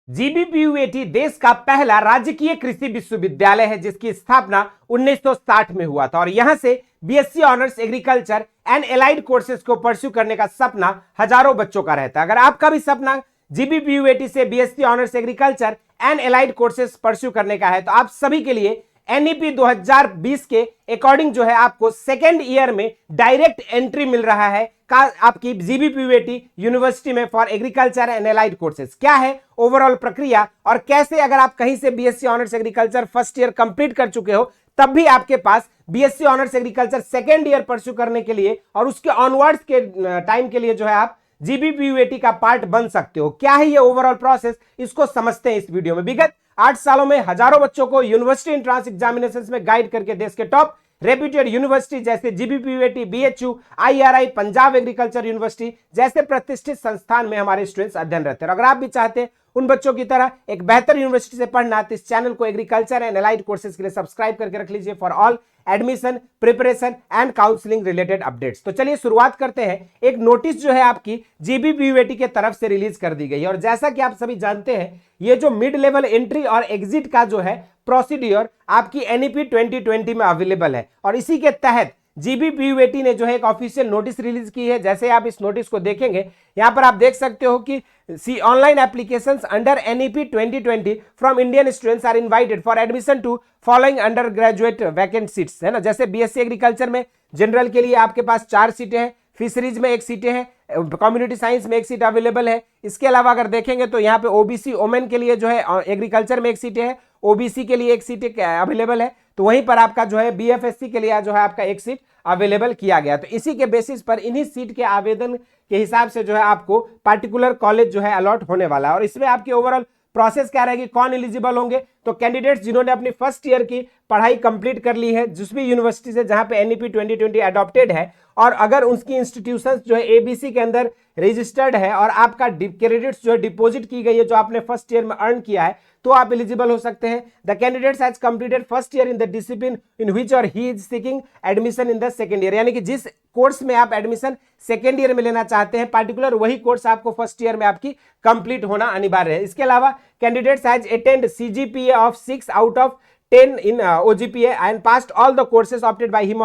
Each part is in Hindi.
जीबीपीयूएटी देश का पहला राजकीय कृषि विश्वविद्यालय है जिसकी स्थापना 1960 में हुआ था और यहां से BSc honours agriculture and allied courses को परस्यू करने का सपना हजारों बच्चों का रहता है। अगर आपका भी सपना जीबीपीयूएटी से BSc honours agriculture and allied courses pursue करने का है तो आप सभी के लिए एनईपी 2020 के अकॉर्डिंग जो है आपको सेकेंड ईयर में डायरेक्ट एंट्री मिल रहा है का आपकी जीबीपीयूएटी यूनिवर्सिटी में for agriculture and allied courses. क्या है ओवरऑल प्रक्रिया और कैसे अगर आप कहीं से BSc honours agriculture first year complete कर चुके हो तब भी आपके पास BSc honours agriculture second year pursue करने के लिए और उसके ऑनवर्ड्स के टाइम के लिए जो है आप जीबीपीयूएटी का पार्ट बन सकते हो। क्या है ये ओवरऑल प्रोसेस, इसको समझते हैं इस वीडियो में। विगत 8 सालों में हजारों बच्चों को यूनिवर्सिटी एंट्रेंस एग्जामिनेशंस में गाइड करके देश के टॉप रेप्यूटेड यूनिवर्सिटी जैसे GBPUAT, BHU, IRI, Punjab agriculture university जैसे प्रतिष्ठित संस्थान में हमारे स्टूडेंट्स अध्ययन रहते हैं। अगर आप भी चाहते हैं उन बच्चों की तरह एक बेहतर यूनिवर्सिटी से पढ़ना तो इस चैनल को एग्रीकल्चर एंड एलाइड कोर्सेज के लिए सब्सक्राइब करके रख लीजिए for all admission, preparation and counselling related updates. तो चलिए शुरुआत करते हैं। एक नोटिस जो है आपकी जीबीपीयूएटी के तरफ से रिलीज कर दी गई है और जैसा कि आप सभी जानते हैं ये जो मिड लेवल एंट्री और एग्जिट का जो है प्रोसीड्यूर आपकी एनईपी 2020 में अवेलेबल है और इसी के तहत जीबीपीयूएटी ने जो है एक ऑफिशियल नोटिस रिलीज की है। जैसे आप इस नोटिस को देखेंगे यहां पर आप देख सकते हो कि online applications under NEP 2020 from Indian students are invited for admission to following under graduate vacant seats, है ना। जैसे बीएससी एग्रीकल्चर में जनरल के लिए आपके पास 4 सीटें हैं, फिशरीज में 1 सीटें हैं, कम्युनिटी साइंस में 1 सीट अवेलेबल है। इसके अलावा अगर देखेंगे तो यहाँ पे ओबीसी वोमेन के लिए जो है एग्रीकल्चर में 1 सीटें है, ओबीसी के लिए 1 सीट अवेलेबल है। तो वहीं पर आपका जो है बीएफएससी के लिए जो है आपका 1 सीट अवेलेबल किया गया। तो इसी के बेसिस पर इन्हीं सीट के आवेदन के हिसाब से जो है आपको पार्टिकुलर कॉलेज जो है अलॉट होने वाला है और इसमें आपकी ओवरऑल प्रोसेस क्या रहेगी, कौन एलिजिबल होंगे। तो कैंडिडेट्स जिन्होंने अपनी फर्स्ट ईयर की पढ़ाई कंप्लीट कर ली है जिस भी यूनिवर्सिटी से जहां पे एनईपी 2020 अडॉप्टेड है और अगर उसकी इंस्टीट्यूशंस जो है एबीसी के अंदर रजिस्टर्ड है और आपका क्रेडिट्स जो है डिपॉजिट की गई है जो आपने फर्स्ट ईयर में अर्न किया है तो आप एलिजिबल हो सकते हैं। The candidates has completed first year in the discipline in which or he is seeking admission in the second year, यानी कि जिस कोर्स में आप एडमिशन सेकंड ईयर में लेना चाहते हैं पार्टिकुलर वही कोर्स आपको फर्स्ट ईयर में आपकी कंप्लीट होना अनिवार्य है। इसके अलावा candidates has attend CGPA of 6 out of 10 in OGPA and passed all the courses opted by him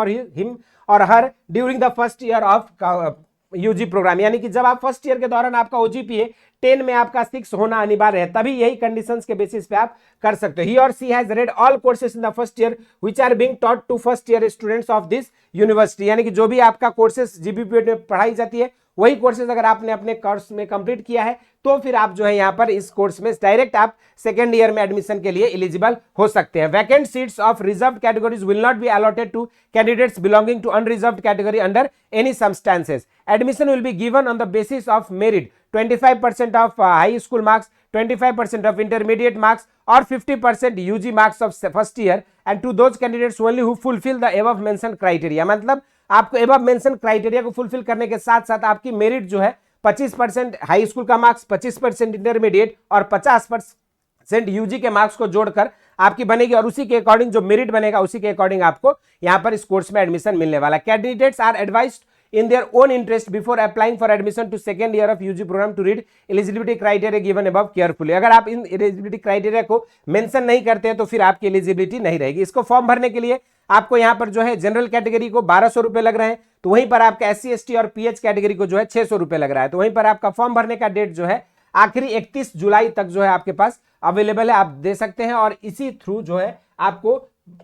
or her during the first year of UG programme, यानी कि जब आप फर्स्ट ईयर के दौरान आपका ओजीपीए 10 में आपका 6 होना अनिवार्य है तभी यही कंडीशंस के बेसिस पे आप कर सकते हो। He or she has read all courses in the first year which are being taught to first year students of this university, यानी कि जो भी आपका कोर्सेज जीबीपीयूएटी में पढ़ाई जाती है वही कोर्सेज अगर आपने अपने कोर्स में कंप्लीट किया है तो फिर आप जो है यहाँ पर इस कोर्स में डायरेक्ट आप सेकेंड ईयर में एडमिशन के लिए एलिजिबल हो सकते हैं। Vacant seats of reserved categories will not be allotted to candidates belonging to unreserved category under any circumstances. Admission will be given on the basis of merit, 25% of high school marks, 25% of intermediate marks और 50% UG marks of first year and to those candidates only who fulfil the above mention criteria. मतलब आपको एबव मेंशन क्राइटेरिया को फुलफिल करने के साथ साथ आपकी मेरिट जो है 25% हाई स्कूल का मार्क्स, 25% इंटरमीडिएट और 50% यूजी के मार्क्स को जोड़कर आपकी बनेगी और उसी के अकॉर्डिंग जो मेरिट बनेगा उसी के अकॉर्डिंग आपको यहां पर इस कोर्स में एडमिशन मिलने वाला। Candidates are advised in their own interest before applying for admission to second year of UG program to read eligibility criteria given above carefully। अगर आप इन eligibility criteria को मेंशन नहीं करते हैं तो फिर आपकी एलिजिबिलिटी नहीं रहेगी। इसको फॉर्म भरने के लिए आपको यहाँ पर जो है जनरल कैटेगरी को 1200 रुपए लग रहे हैं तो वहीं पर आपका SC ST और PH कैटेगरी को जो है 600 रुपए लग रहा है। तो वहीं पर आपका फॉर्म भरने का डेट जो है आखिरी 31 जुलाई तक जो है आपके पास अवेलेबल है, आप दे सकते हैं और इसी थ्रू जो है आपको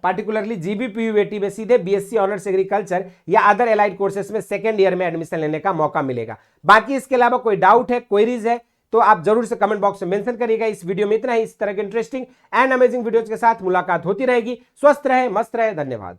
पार्टिकुलरली जीबीपीयूएटी में सीधे बीएससी ऑनर्स एग्रीकल्चर या अदर एलाइड कोर्सेज में सेकेंड ईयर में एडमिशन लेने का मौका मिलेगा। बाकी इसके अलावा कोई डाउट है, क्वेरीज है तो आप जरूर से कमेंट बॉक्स में मेंशन करिएगा। इस वीडियो में इतना ही। इस तरह के इंटरेस्टिंग एंड अमेजिंग वीडियोज के साथ मुलाकात होती रहेगी। स्वस्थ रहे, मस्त रहे, धन्यवाद।